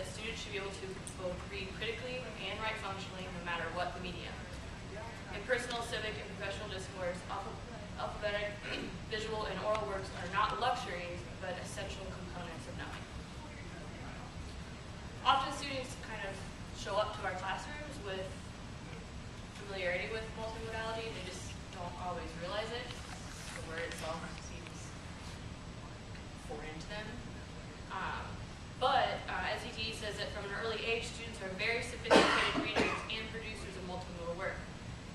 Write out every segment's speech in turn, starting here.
that students should be able to both read critically and write functionally no matter what the medium. In personal, civic, and professional discourse, alphabetic, visual, and oral works are not luxuries, but essential components of knowing. Often students kind of show up to our classrooms with familiarity with multimodality. They just don't always realize it. The word itself seems foreign to them. But NCTE says that from an early age, students are very sophisticated readers and producers of multimodal work.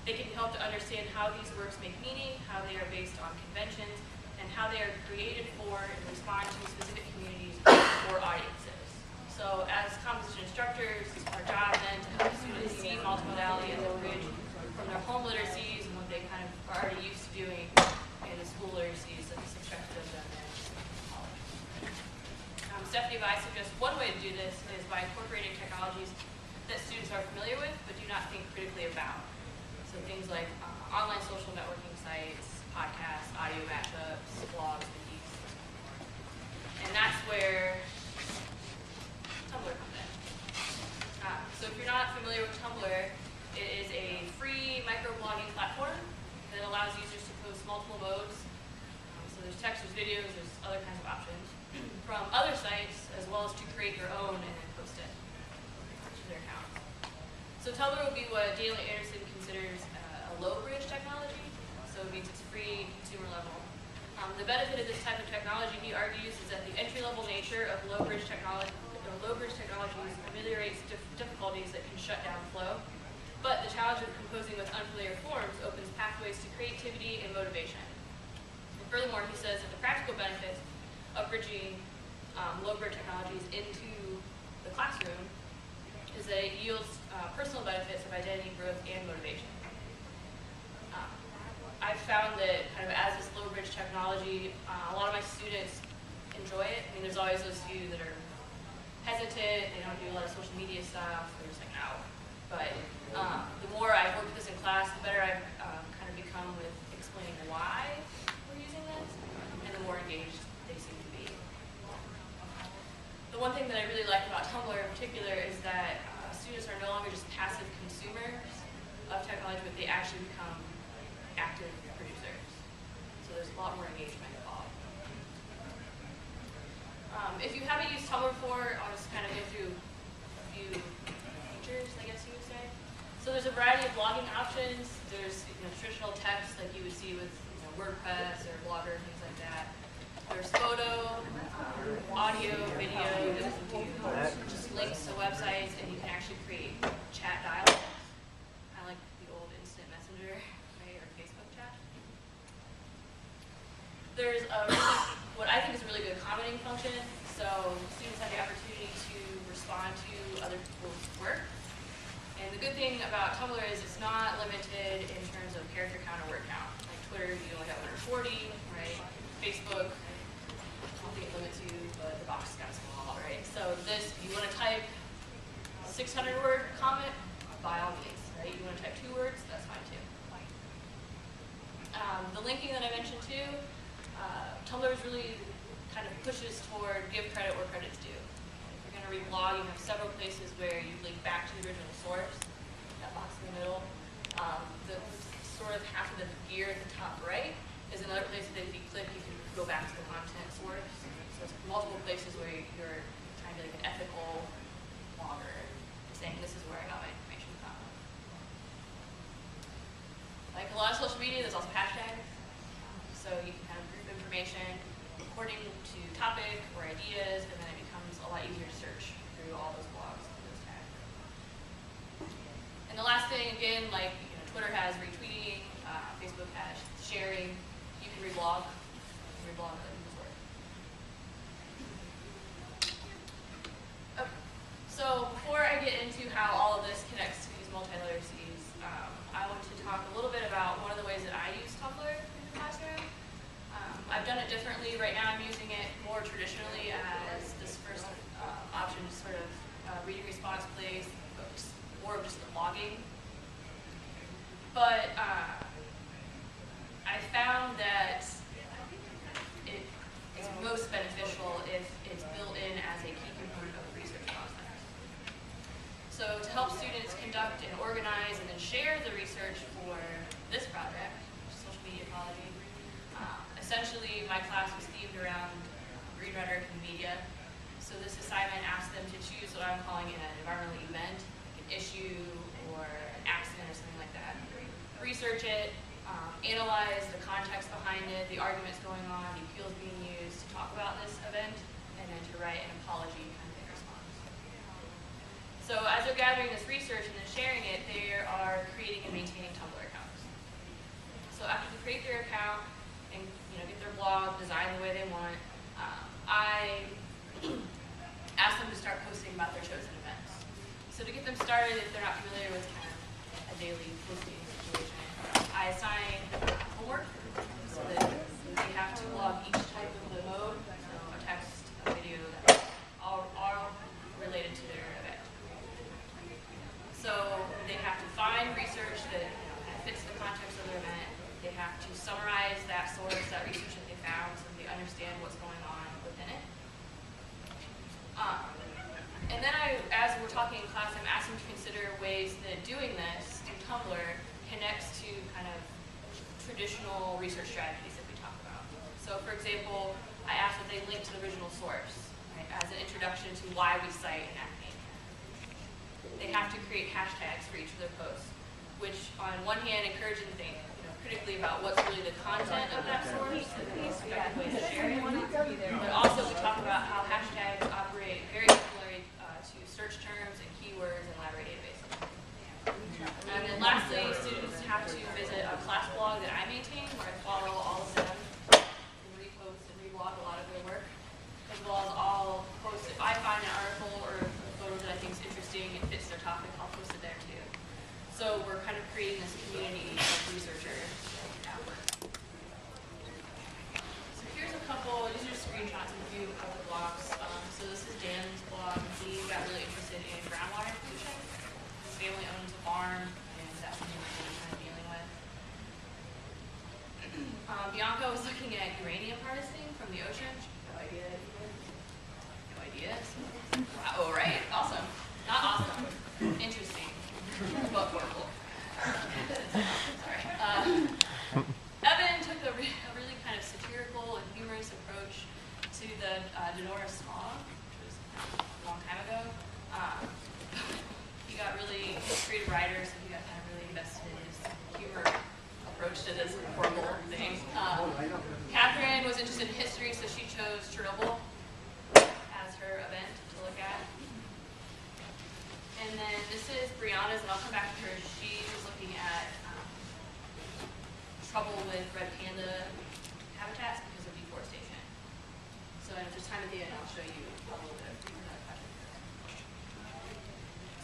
They can help to understand how these works make meaning, how they are based on conventions, and how they are created for and respond to specific communities or audiences. So as composition instructors, it's our job then to help students see multimodality as a bridge from their home literacies and what they kind of are already used to doing in the school literacies that's expected of them in college. Stephanie Vai suggests one way to do this is by incorporating technologies that students are familiar with but do not think critically about. So things like online social networking sites, podcasts, audio matchups, blogs, wikis. And that's where Tumblr comes in. So if you're not familiar with Tumblr, it is a free microblogging platform that allows users to post multiple modes. So there's text, there's videos, there's other kinds of options from other sites, as well as to create your own and then post it to their account. So Tumblr would be what Daniel Anderson considers a low-bridge technology. So it means it's free, consumer level. The benefit of this type of technology, he argues, is that the entry-level nature of low-bridge technologies ameliorates difficulties that can shut down flow. But the challenge of composing with unfamiliar forms opens pathways to creativity and motivation. And furthermore, he says that the practical benefits of bridging low-bridge technologies into the classroom is that it yields personal benefits of identity, growth, and motivation. I've found that kind of as this low-bridge technology, a lot of my students enjoy it. I mean, there's always those few that are hesitant, they don't do a lot of social media stuff, they're just like, no. But the more I've worked with this in class, the better I've kind of become with explaining why we're using this, and the more engaged they seem to be. The one thing that I really like about Tumblr in particular is that students are no longer just passive consumers of technology, but they actually become active producers. So there's a lot more engagement involved. If you haven't used Tumblr before, I'll just kind of go through a few features, I guess you would say. So there's a variety of blogging options. There's traditional text like you would see with WordPress or Blogger, things like that. There's photo, audio, video, just links to websites, and you can actually create chat dialogues. I like the old instant messenger, right, or Facebook chat. There's what I think is a really good commenting function. So students have the opportunity to respond to other people's work. And the good thing about Tumblr is it's not limited in terms of character count or word count. Like Twitter, you only have 140, right? Facebook, I don't think it limits you, but the box is kind of small, right? So this, if you want to type 600-word comment, by all means, right? You want to type 2 words, that's fine too. The linking that I mentioned too, Tumblr is really kind of pushes toward give credit where credit's due. If you're going to reblog, you have several places where you link back to the original source, that box in the middle. The sort of half of the gear at the top right is another place that if you click, you can go back to the content source. So it's multiple places where you're trying to be like an ethical blogger, saying this is where I got my information from. Like a lot of social media, there's also hashtags. So you can kind of group information according to topic or ideas, and then it becomes a lot easier to search through all those blogs and those tags. And the last thing, again, like Twitter has retweeting, Facebook has sharing. You can reblog other people's work. Okay. So before I get into how all of this connects to these multiliteracies, I want to talk a little bit about one of the ways that I use Tumblr in the classroom. I've done it differently. Right now I'm using it more traditionally as this first option, just sort of reading response place, more of just the blogging. But I found that essentially, my class was themed around green rhetoric and media. So this assignment asked them to choose what I'm calling an environmental event, like an issue or an accident or something like that. Research it, analyze the context behind it, the arguments going on, the appeals being used to talk about this event, and then to write an apology kind of in response. So as they're gathering this research and then sharing it, they are creating and maintaining Tumblr accounts. So after they create their account and get their blog designed the way they want, I ask them to start posting about their chosen events. So to get them started, if they're not familiar with kind of a daily posting situation, I assign homework so that they have to log each type of the mode, so a text, a video, that's all related to their event. So they have to find research that fits the context of their event. They have to summarize that source, that research that they found, so they understand what's going on within it. And then as we're talking in class, I'm asking to consider ways that doing this through Tumblr connects to kind of traditional research strategies that we talk about. So for example, I asked that they link to the original source, right, as an introduction to why we cite an academia. They have to create hashtags for each of their posts, which on one hand encourages them to think critically about what's really the content of that source and the most effective ways to share it. But also we talk about how hashtags operate very similarly to search terms and keywords in library databases. And then lastly, students have to visit a class blog that I maintain where I follow all of them and repost and reblog a lot of their work, as well as all posts. If I find an article or a photo that I think is interesting and fits their topic, I'll post it there too. So we're kind of creating this community of researchers at work. So here's a couple, these are screenshots of a few of the blogs. So this is Dan's blog. He got really interested in groundwater pollution. His family owns a farm, and that's something that he's kind of dealing with. Bianca was looking at uranium harvesting from the ocean. No idea. No idea. Oh, right. Awesome. Not awesome. Interesting. But horrible. Sorry. Evan took a really kind of satirical and humorous approach to the Denora smog, which was a long time ago. He got really, he's a creative writer, so he got kind of really invested in his humor approach to this horrible thing. Catherine was interested in history, so she chose Chernobyl as her event to look at. And then this is Brianna's, and I'll come back to her. She was looking at trouble with red panda habitats because of deforestation. So if there's time at the end, I'll show you a little bit of that project.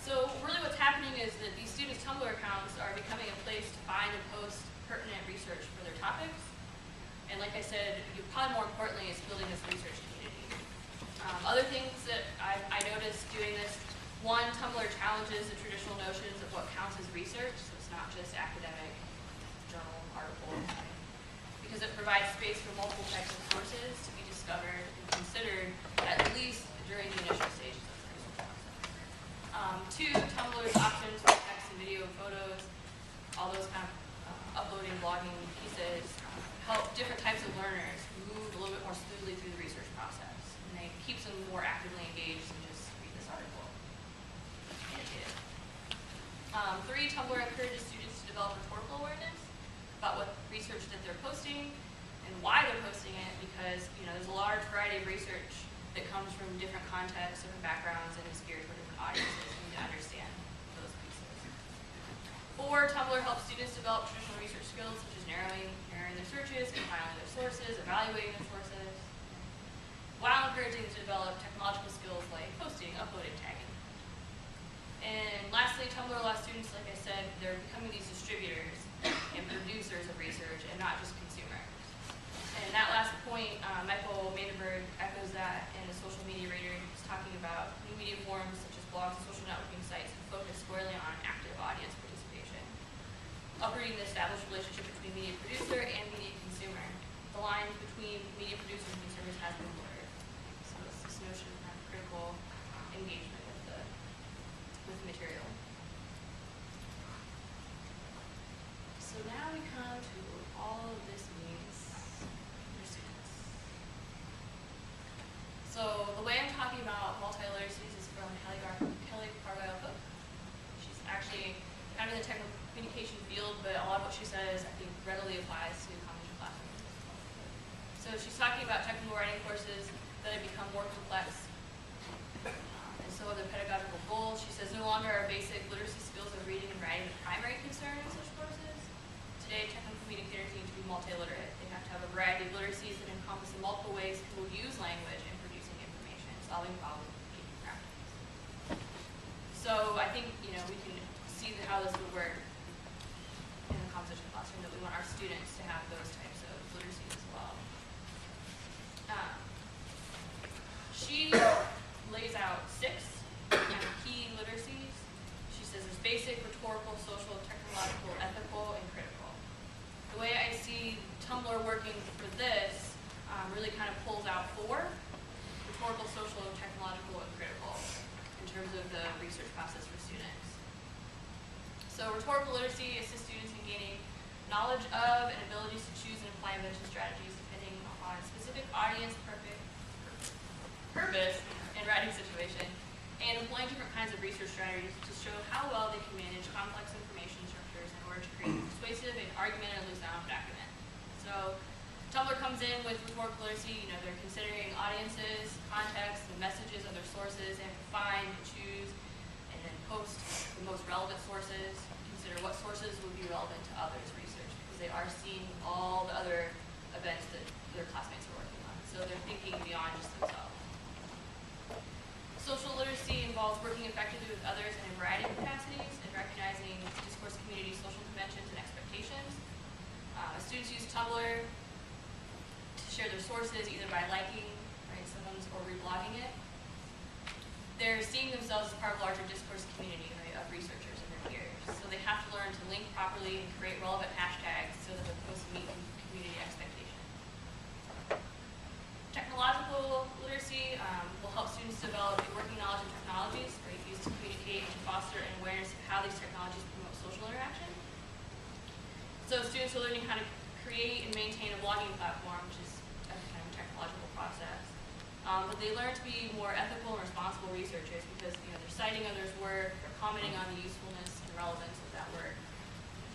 So really what's happening is that these students' Tumblr accounts are becoming a place to find and post pertinent research for their topics. And like I said, probably more importantly, is building this research community. Other things that I noticed doing this, one, Tumblr challenges the traditional notions of what counts as research, so it's not just academic journal articles, because it provides space for multiple types of sources to be discovered and considered at least during the initial stages of the research process. Two, Tumblr's options for text and video and photos, all those kind of uploading, blogging pieces, help different types of learners move a little bit more smoothly through the research process, and they keeps them more actively engaged than just read this article. Three, Tumblr encourages students to develop rhetorical awareness about what research that they're posting and why they're posting it, because there's a large variety of research that comes from different contexts, different backgrounds, and is geared for different audiences. You need to understand those pieces. Four, Tumblr helps students develop traditional research skills such as narrowing their searches, compiling their sources, evaluating their sources, while encouraging to develop technological skills like posting, uploading, tagging. And lastly, Tumblr allows students, like I said, they're becoming these distributors and producers of research and not just consumers. And that last point, Michael Mandenberg echoes that in a social media reader. He's talking about new media forms such as blogs and social networking sites that focus squarely on active audience participation. Uprooting the established relationship between media producer and media consumer. The line between media producers and consumers has been blurred. So it's this notion of kind of critical engagement with material. So now we come to all of this means. how this would work in a composition classroom, that we want our students to have those types of literacy as well. She lays out 6 kind of key literacies. She says it's basic, rhetorical, social, technological, ethical, and critical. The way I see Tumblr working for this really kind of pulls out 4, rhetorical, social, technological, and critical, in terms of the research process for students. So rhetorical literacy assists students in gaining knowledge of and abilities to choose and apply invention strategies depending on specific audience, purpose, and writing situation, and employing different kinds of research strategies to show how well they can manage complex information structures in order to create a persuasive and argumentatively sound document. So Tumblr comes in with rhetorical literacy. They're considering audiences, context, and messages of their sources, and find, choose, and then post the most relevant sources. Consider what sources would be relevant to others' research, because they are seeing all the other events that their classmates are working on. So they're thinking beyond just themselves. Social literacy involves working effectively with others in a variety of capacities and recognizing discourse community social conventions and expectations. Students use Tumblr to share their sources either by liking, someone's, or reblogging it. They're seeing themselves as part of a larger discourse community, of researchers and their peers. So they have to learn to link properly and create relevant hashtags so that the posts meet community expectations. Technological literacy will help students develop working knowledge of technologies, used to communicate and to foster an awareness of how these technologies promote social interaction. So students are learning how to create and maintain a blogging platform, which is a kind of technological process. But they learn to be more ethical and responsible researchers because they're citing others' work, they're commenting on the usefulness and relevance of that work,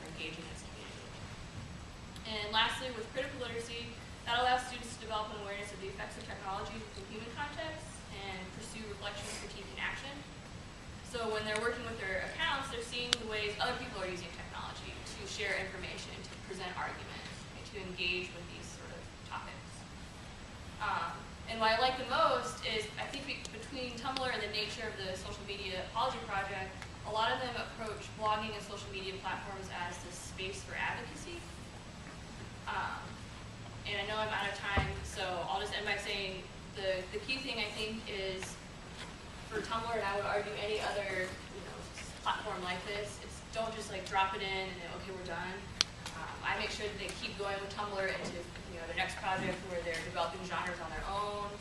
they're engaging in its community. And lastly, with critical literacy, that allows students to develop an awareness of the effects of technology within human contexts and pursue reflection, critique, and action. So when they're working with their accounts, they're seeing the ways other people are using technology to share information, to present arguments, to engage with these sort of topics. And what I like the most is, I think between Tumblr and the nature of the social media apology project, a lot of them approach blogging and social media platforms as this space for advocacy. And I know I'm out of time, so I'll just end by saying the key thing I think is for Tumblr, and I would argue any other platform like this, it's don't just drop it in and then, okay, we're done. I make sure that they keep going with Tumblr into the next project where they're developing genres on their own.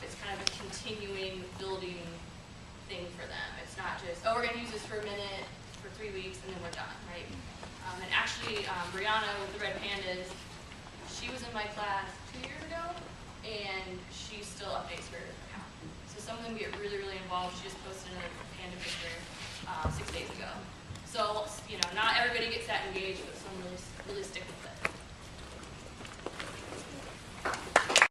It's kind of a continuing building thing for them. It's not just, oh, we're going to use this for a minute, for 3 weeks, and then we're done, right? And actually, Brianna with the Red Pandas, she was in my class 2 years ago, and she still updates her account. So some of them get really, really involved. She just posted another panda picture